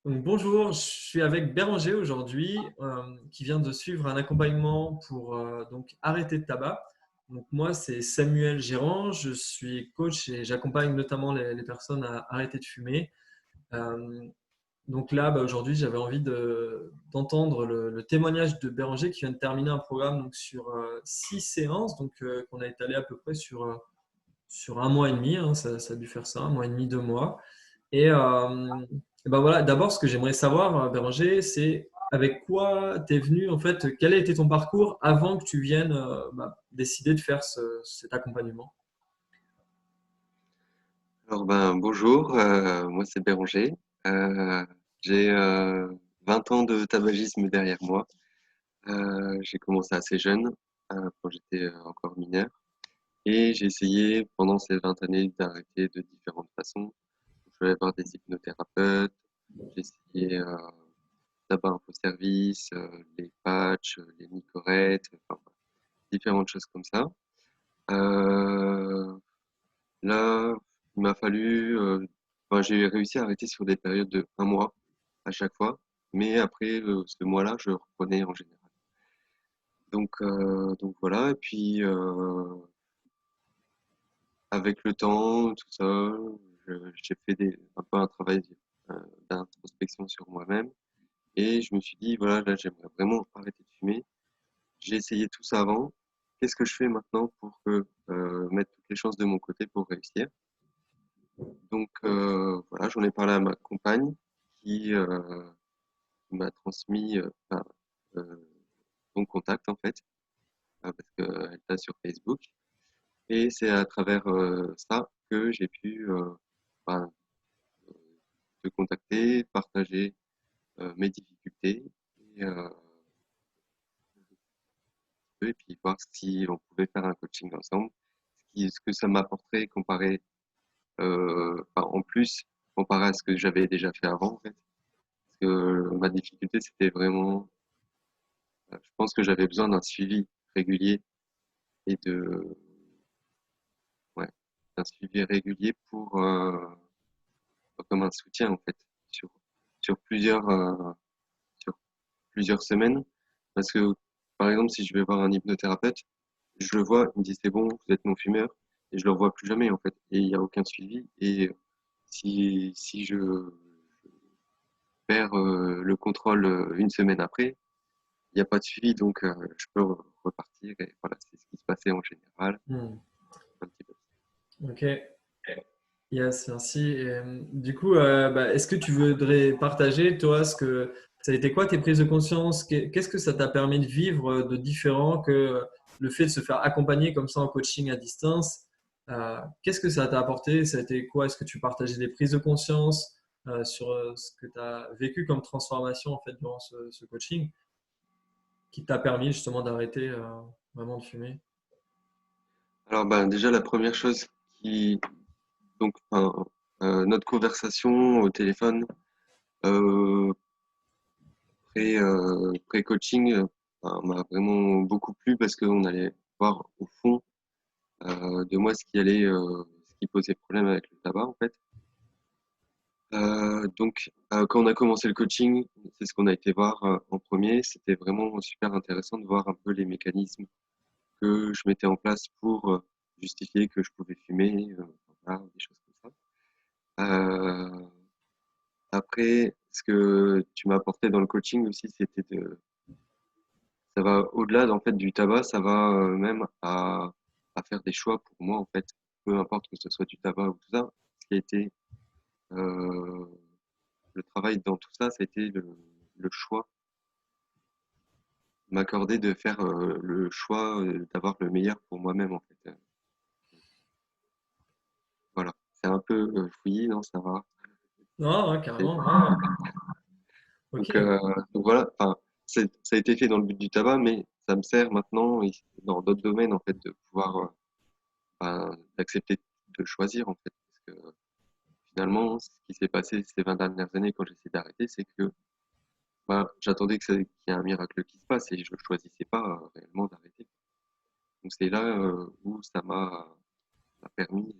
Donc, bonjour, je suis avec Béranger aujourd'hui, qui vient de suivre un accompagnement pour donc arrêter le tabac. Donc moi, c'est Samuel Gérand, je suis coach et j'accompagne notamment les personnes à arrêter de fumer. Euh, donc là, aujourd'hui, j'avais envie d'entendre le témoignage de Béranger qui vient de terminer un programme donc, sur 6 séances, donc qu'on a étalé à peu près sur un mois et demi, hein, ça a dû faire ça, un mois et demi, 2 mois. Et ben voilà, d'abord, ce que j'aimerais savoir, Béranger, c'est avec quoi tu es venu, en fait, quel a été ton parcours avant que tu viennes décider de faire cet accompagnement? Alors bonjour, moi c'est Béranger. Euh, j'ai 20 ans de tabagisme derrière moi. J'ai commencé assez jeune, quand j'étais encore mineur, et j'ai essayé pendant ces 20 années d'arrêter de différentes façons. Je suis allé voir des hypnothérapeutes, j'ai essayé tabac info service, les patchs, les nicorettes, enfin, différentes choses comme ça. Euh, Là, il m'a fallu, j'ai réussi à arrêter sur des périodes de un mois à chaque fois, mais après ce mois-là, je reprenais en général. Donc voilà, et puis avec le temps, tout ça, j'ai fait un peu un travail euh, d'introspection sur moi-même, et je me suis dit, voilà, là, j'aimerais vraiment arrêter de fumer. J'ai essayé tout ça avant. Qu'est-ce que je fais maintenant pour mettre toutes les chances de mon côté pour réussir? Donc voilà, j'en ai parlé à ma compagne qui m'a transmis euh, ton contact en fait, parce qu'elle t'a sur Facebook. Et c'est à travers ça que j'ai pu ben, euh, te contacter, partager mes difficultés et, et puis voir si on pouvait faire un coaching ensemble. Ce que ça m'apporterait comparé, en plus, comparé à ce que j'avais déjà fait avant en fait. Parce que ma difficulté, c'était vraiment, je pense que j'avais besoin d'un suivi régulier et ouais, d'un suivi régulier pour, comme un soutien en fait, sur, sur plusieurs, euh, sur plusieurs semaines. Parce que, par exemple, si je vais voir un hypnothérapeute, je le vois, il me dit c'est bon, vous êtes non-fumeur, et je le revois plus jamais en fait, et il n'y a aucun suivi. Et si je perds le contrôle une semaine après, il n'y a pas de suivi, donc je peux repartir. Et voilà, c'est ce qui se passait en général. Hmm. Un petit peu. Ok, yes, merci. Et, du coup, est-ce que tu voudrais partager, toi, ça a été quoi tes prises de conscience? Qu'est-ce que ça t'a permis de vivre de différent que le fait de se faire accompagner comme ça en coaching à distance? Qu'est-ce que ça t'a apporté? Ça a été quoi? Est-ce que tu partageais des prises de conscience sur ce que tu as vécu comme transformation en fait durant ce coaching qui t'a permis justement d'arrêter vraiment de fumer? Alors déjà la première chose qui donc notre conversation au téléphone euh, pré-coaching m'a vraiment beaucoup plu parce qu'on allait voir au fond de moi ce qui posait problème avec le tabac en fait. Quand on a commencé le coaching, c'est ce qu'on a été voir en premier. C'était vraiment super intéressant de voir un peu les mécanismes que je mettais en place pour justifier que je pouvais fumer, voilà, des choses comme ça. Après, ce que tu m'as apporté dans le coaching aussi, ça va au-delà en fait du tabac, ça va même à faire des choix pour moi en fait, peu importe que ce soit du tabac ou tout ça. Ce qui a été euh, le travail dans tout ça, ça a été le choix, m'accorder de faire le choix d'avoir le meilleur pour moi-même en fait. Voilà, c'est un peu fouillis, non, ça va. Non, ouais, C'est- carrément. Ouais, ouais. Ok. Donc, euh, donc voilà, enfin, ça a été fait dans le but du tabac, mais ça me sert maintenant dans d'autres domaines en fait de pouvoir d'accepter de choisir en fait. Parce que finalement, ce qui s'est passé ces 20 dernières années quand j'essaie d'arrêter, c'est que j'attendais qu'il y ait un miracle qui se passe et je choisissais pas réellement d'arrêter. Donc c'est là où m'a permis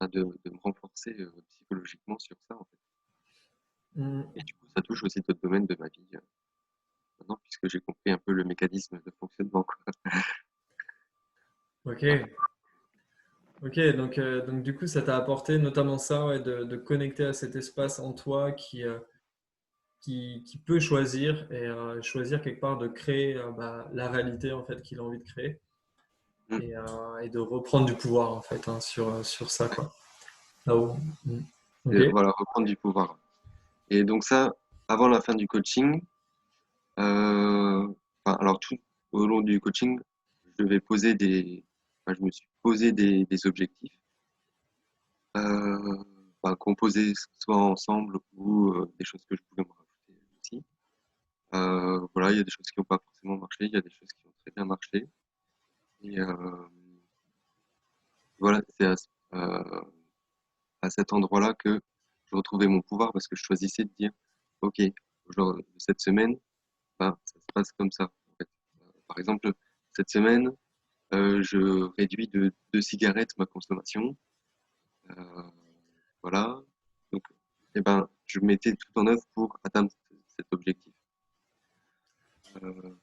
de me renforcer psychologiquement sur ça en fait. Mm. Et du coup, ça touche aussi d'autres domaines de ma vie maintenant, puisque j'ai compris un peu le mécanisme de fonctionnement, quoi. Ok. Voilà. Ok, donc du coup, ça t'a apporté notamment ça, ouais, de connecter à cet espace en toi qui peut choisir et choisir quelque part de créer bah, la réalité en fait qu'il a envie de créer Mm. et de reprendre du pouvoir en fait hein, sur ça quoi. Là-haut. Mm. Ok. Et voilà, reprendre du pouvoir. Et donc ça, avant la fin du coaching, euh, enfin, alors tout au long du coaching, je me suis posé des objectifs qu'on posait soit ensemble ou des choses que je pouvais me rajouter aussi. Voilà, il y a des choses qui n'ont pas forcément marché, il y a des choses qui ont très bien marché. Et voilà, c'est à cet endroit-là que je retrouvais mon pouvoir parce que je choisissais de dire, OK, genre, cette semaine, ben, ça se passe comme ça, en fait. Par exemple, cette semaine, je réduis de 2 cigarettes ma consommation. Euh, voilà. Donc, eh ben, je mettais tout en œuvre pour atteindre cet objectif.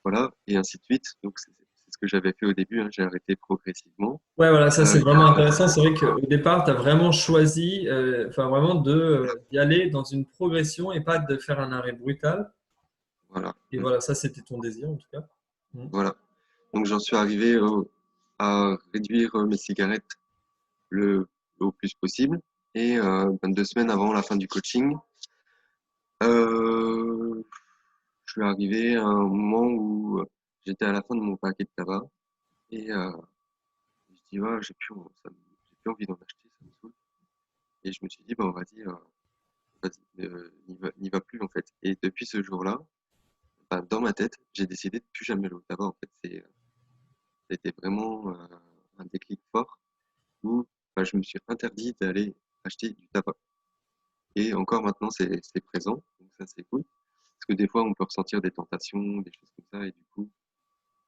Voilà, et ainsi de suite. Donc, c'est ce que j'avais fait au début, hein. J'ai arrêté progressivement. Ouais, voilà, ça c'est Il y vraiment a, intéressant. C'est vrai qu'au départ, tu as vraiment choisi, enfin vraiment d'y aller dans une progression et pas de faire un arrêt brutal. voilà, Et voilà, ça c'était ton désir en tout cas. Mm. voilà. Donc, j'en suis arrivé à réduire mes cigarettes le, au plus possible. Et 2 semaines avant la fin du coaching, euh, je suis arrivé à un moment où j'étais à la fin de mon paquet de tabac et je dis ouais, j'ai plus envie d'en acheter, ça me saoule. Et je me suis dit bon vas-y, n'y va plus en fait. Et depuis ce jour-là, ben, dans ma tête, j'ai décidé de plus jamais aller au tabac en fait. C'était vraiment un déclic fort où ben, je me suis interdit d'aller acheter du tabac. Et encore maintenant, c'est présent, donc ça c'est cool. Parce que des fois, on peut ressentir des tentations, des choses comme ça, et du coup,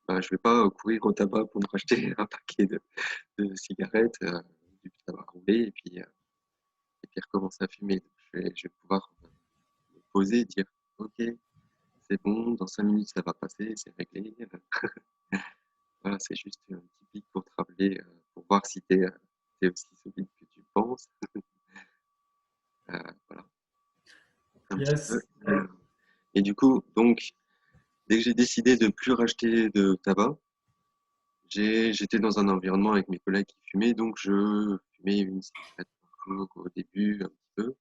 bah, je vais pas courir au tabac pour me racheter un paquet de cigarettes, du tabac roulé, et puis recommencer à fumer. Donc, je vais pouvoir me poser et dire, ok, c'est bon, dans 5 minutes ça va passer, c'est réglé. Voilà, c'est juste un petit pic pour te rappeler, pour voir si t'es aussi solide que tu penses. Voilà, un petit peu. Yes. Et du coup, donc, dès que j'ai décidé de plus racheter de tabac, j'étais dans un environnement avec mes collègues qui fumaient, donc je fumais une cigarette par jour au début, un petit peu.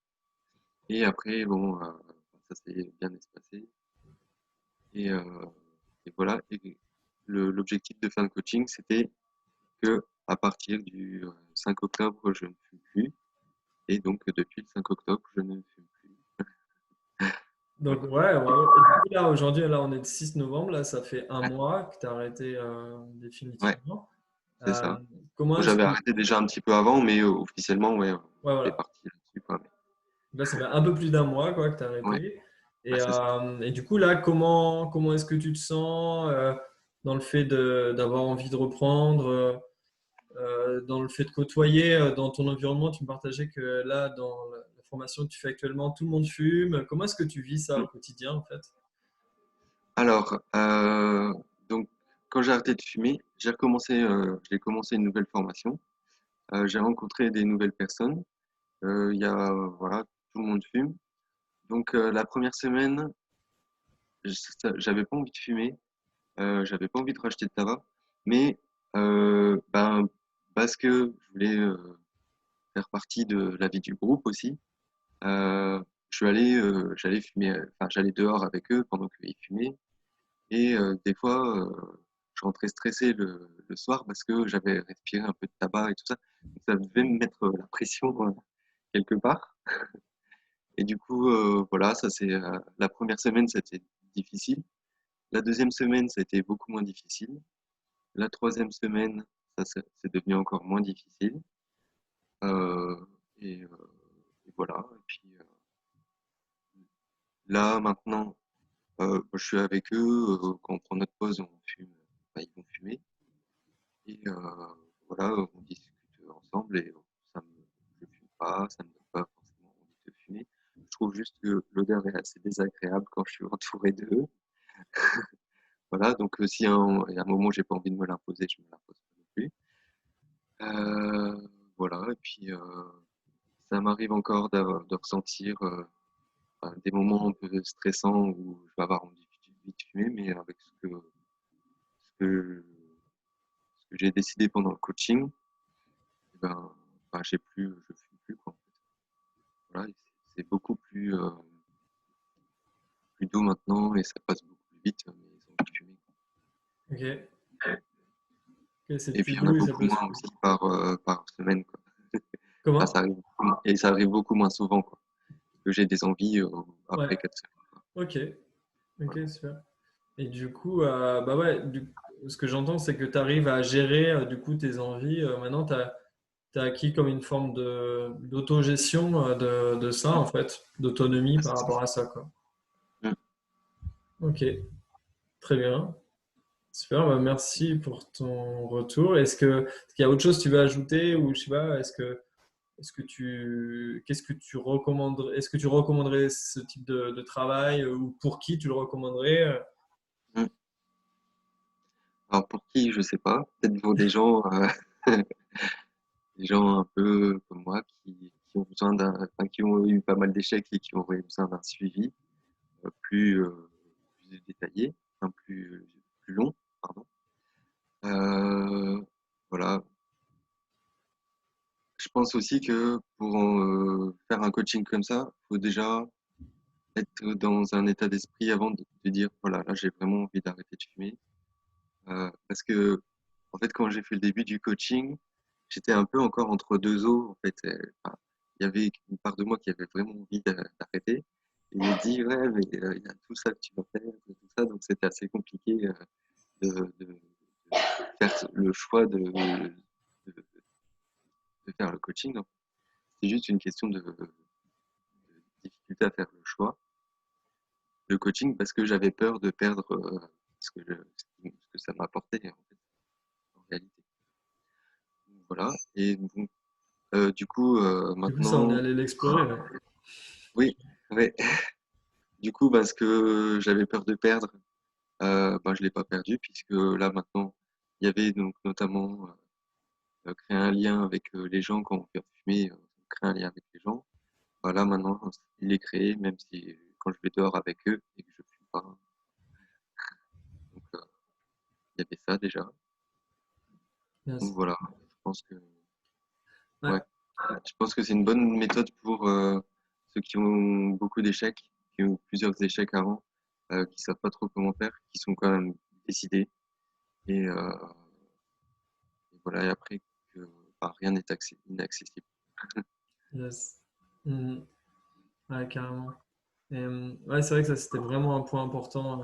Et après, bon, ça s'est bien espacé. Et, euh, et voilà. Et l'objectif de fin de coaching, c'était que à partir du 5 octobre, je ne fume plus. Et donc, depuis le 5 octobre, je ne fume plus. Donc Voilà. ouais, bravo. Et du coup là aujourd'hui, là on est le 6 novembre, là ça fait un Ouais, mois que tu as arrêté ouais, définitivement. c'est Euh, ça. comment Bon, est-ce j'avais que... arrêté déjà un petit peu avant, mais officiellement, ouais, on Ouais, est voilà. parti là-dessus, quoi. Là ça fait un peu plus d'un mois quoi que tu as Ouais, arrêté. ouais, c'est ça. Et du coup là, comment est-ce que tu te sens dans le fait d'avoir envie de reprendre, dans le fait de côtoyer, dans ton environnement, tu me partageais que là, dans la formation que tu fais actuellement, tout le monde fume. Comment est-ce que tu vis ça Mm. au quotidien en fait? Alors, donc, quand j'ai arrêté de fumer, j'ai commencé une nouvelle formation. J'ai rencontré des nouvelles personnes. Voilà, tout le monde fume. Donc, la première semaine, j'avais pas envie de fumer, j'avais pas envie de racheter de tabac, mais ben, parce que je voulais faire partie de la vie du groupe aussi, j'allais fumer, enfin, j'allais dehors avec eux pendant qu'ils fumaient. Et des fois, je rentrais stressé le soir parce que j'avais respiré un peu de tabac et tout ça. Donc, ça devait me mettre la pression quelque part. Et du coup, voilà, la première semaine, c'était difficile. La deuxième semaine, ça a été beaucoup moins difficile. La troisième semaine, c'est devenu encore moins difficile. Euh, et, euh, et voilà. Et puis là, maintenant, je suis avec eux. Quand on prend notre pause, on fume. Enfin, ils vont fumer. Et voilà, on discute ensemble et je fume pas, ça me donne pas forcément envie de fumer. Je trouve juste que l'odeur est assez désagréable quand je suis entouré d'eux. Voilà, donc si il y a un moment où j'ai pas envie de me l'imposer, je me l'impose pas non plus. Voilà et puis, ça m'arrive encore de ressentir, des moments un peu stressants où je vais avoir envie vite de fumer, mais avec que ce que j'ai décidé pendant le coaching, et je fume plus quoi, en fait. Voilà, et c'est beaucoup plus doux maintenant et ça passe beaucoup plus vite, mes envies de fumer. Ok. Ok, c'est Et puis plus il y en a doux et ça beaucoup passe moins plus. aussi par semaine, quoi. Enfin, Comment? ça arrive beaucoup moins souvent, quoi. Que j'ai des envies, Ouais. après 4 semaines, quoi. Ok. Ok, Voilà. super. Et du coup, bah ouais, ce que j'entends, c'est que tu arrives à gérer du coup tes envies. Maintenant, tu as acquis comme une forme d'autogestion de ça, en fait, d'autonomie Ouais, par c'est ça. rapport à ça, quoi. Mmh. Ok, très bien. Super, bah merci pour ton retour. Est-ce qu'il y a autre chose que tu veux ajouter ou je sais pas, qu'est-ce que tu recommanderais, est-ce que tu recommanderais ce type de travail ou pour qui tu le recommanderais? Mmh. Alors pour qui, je sais pas. Peut-être pour des gens, des gens un peu comme moi qui ont besoin qui ont eu pas mal d'échecs et qui auraient besoin d'un suivi, plus détaillé, enfin plus long, pardon. Heu, voilà. Je pense aussi que pour, faire un coaching comme ça, faut déjà être dans un état d'esprit avant de dire: «Voilà, là, j'ai vraiment envie d'arrêter de fumer». Parce que en fait, quand j'ai fait le début du coaching, j'étais un peu encore entre 2 eaux, en fait, enfin, il y avait une part de moi qui avait vraiment envie d'arrêter et il me dit: «Ouais, mais il y a tout ça que tu vas faire et tout ça», donc c'était assez compliqué, de faire le choix de faire le coaching, hein. C'est juste une question de difficulté à faire le choix. Le coaching parce que j'avais peur de perdre, ce que ça m'apportait, en fait, en réalité. Voilà et donc du coup, Du coup, ça, on est maintenant allé l'explorer, là. oui, ouais. Du coup, ce que j'avais peur de perdre, je l'ai pas perdu puisque là, maintenant, il y avait donc notamment, créer un lien avec, les gens quand on vient fumer, on crée un lien avec les gens. Voilà, maintenant, il est créé même si quand je vais dehors avec eux et que je fume pas, donc il y avait ça déjà. Donc Yes. voilà, je pense que Ouais, ouais, je pense que c'est une bonne méthode pour, ceux qui ont beaucoup d'échecs, qui ont eu plusieurs échecs avant, qui savent pas trop comment faire, qui sont quand même décidés et voilà et après que, rien n'est inaccessible. yes. Mhm. Ouais, carrément. Et, ouais, c'est vrai que ça, c'était vraiment un point important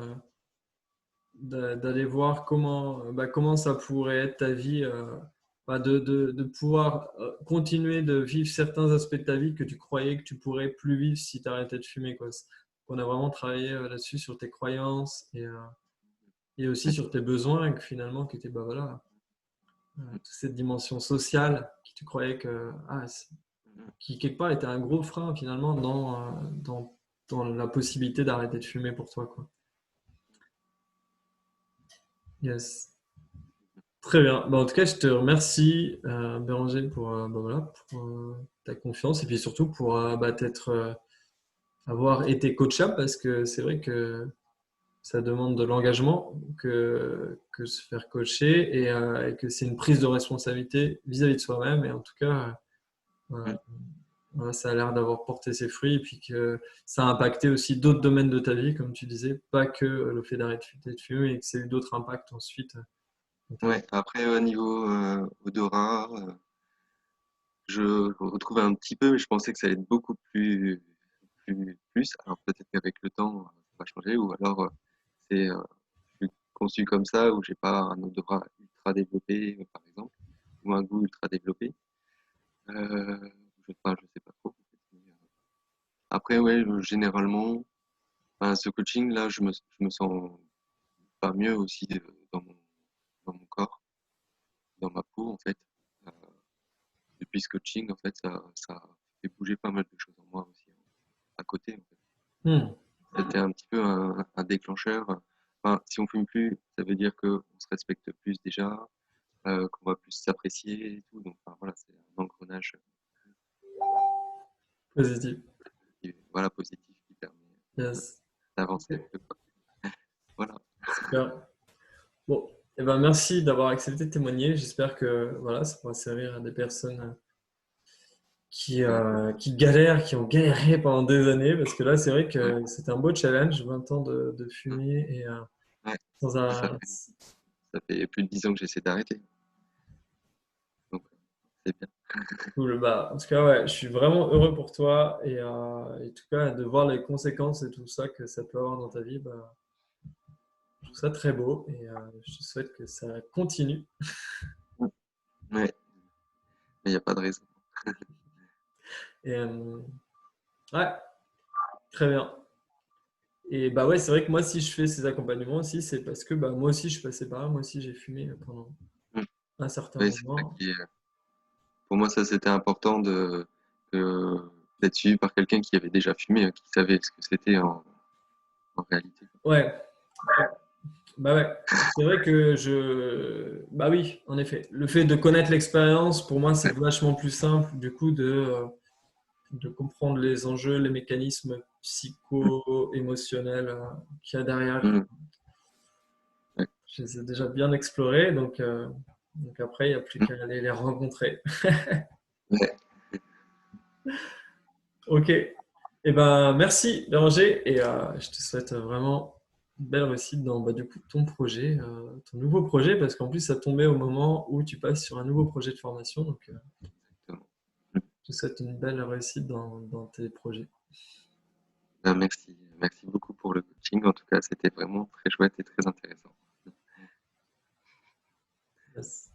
d'aller voir comment ça pourrait être ta vie, de pouvoir continuer de vivre certains aspects de ta vie que tu croyais que tu pourrais plus vivre si tu arrêtais de fumer, quoi. On a vraiment travaillé là-dessus sur tes croyances et aussi Ouais. sur tes besoins, et que finalement, qui étaient, bah voilà, toute cette dimension sociale qui tu croyais qui quelque part était un gros frein finalement dans la possibilité d'arrêter de fumer pour toi, quoi. Yes. Très bien. Bah, en tout cas, je te remercie, Béranger, pour ta confiance et puis surtout pour avoir été coachable parce que c'est vrai que ça demande de l'engagement que se faire coacher et que c'est une prise de responsabilité vis-à-vis de soi-même. Et en tout cas, euh, Mmh. voilà, ça a l'air d'avoir porté ses fruits et puis que ça a impacté aussi d'autres domaines de ta vie, comme tu disais, pas que le fait d'arrêter de fumer et que ça a eu d'autres impacts ensuite dans ta vie. Ouais, après au niveau, odorat, je retrouvais un petit peu, mais je pensais que ça allait être beaucoup plus. Alors peut-être qu'avec le temps, ça va changer ou alors, je suis conçu comme ça où j'ai pas un odorat ultra développé, par exemple, ou un goût ultra développé. Je sais pas trop, en fait, mais, après ouais, généralement, ce coaching-là, je me sens pas mieux aussi, dans mon corps, dans ma peau, en fait. Heu, Depuis ce coaching, en fait, ça fait bouger pas mal de choses en moi aussi, hein. à côté, en fait. Hmm. C'était un petit peu un déclencheur. Enfin, si on fume plus, ça veut dire qu'on se respecte plus déjà, qu'on va plus s'apprécier et tout. Donc, enfin, voilà, c'est un engrenage Positif. voilà, positif qui permet Yes. d'avancer un peu, quoi. Voilà. Super. Bon, eh ben, merci d'avoir accepté de témoigner. J'espère que voilà, ça pourra servir à des personnes Ouais, qui galèrent, qui ont galéré pendant des années. Parce que là, c'est vrai ouais, que c'était un beau challenge, 20 ans de ouais, fumer et ouais. sans Ça un. fait, ça fait plus de 10 ans que j'essaie d'arrêter. Donc, c'est bien. Cool. Bah, en tout cas, ouais, je suis vraiment heureux pour toi et en tout cas, de voir les conséquences et tout ça que ça peut avoir dans ta vie, bah, je trouve ça très beau et je te souhaite que ça continue. Ouais, mais il n'y a pas de raison. Et, ouais, très bien. Et bah ouais, c'est vrai que moi, si je fais ces accompagnements aussi, c'est parce que bah, moi aussi, je suis passé par là. Moi aussi, j'ai fumé pendant Mm. un certain Oui, c'est ça moment. qui est. Pour moi, ça, c'était important d'être suivi par quelqu'un qui avait déjà fumé, qui savait ce que c'était en réalité. Ouais, bah ouais. C'est vrai que bah oui, en effet. Le fait de connaître l'expérience, pour moi, c'est Ouais. vachement plus simple, du coup, de comprendre les enjeux, les mécanismes psycho-émotionnels qu'il y a derrière. Mm. Ouais. Je les ai déjà bien explorés, donc après, il n'y a plus Mm. qu'à aller les rencontrer. Ouais. Ok. Eh ben, merci Béranger et je te souhaite vraiment une belle réussite dans bah, du coup, ton projet, ton nouveau projet, parce qu'en plus, ça tombait au moment où tu passes sur un nouveau projet de formation. Donc, Exactement. Mm. je te souhaite une belle réussite dans tes projets. Ben, merci. Merci beaucoup pour le coaching. En tout cas, c'était vraiment très chouette et très intéressant. Yes.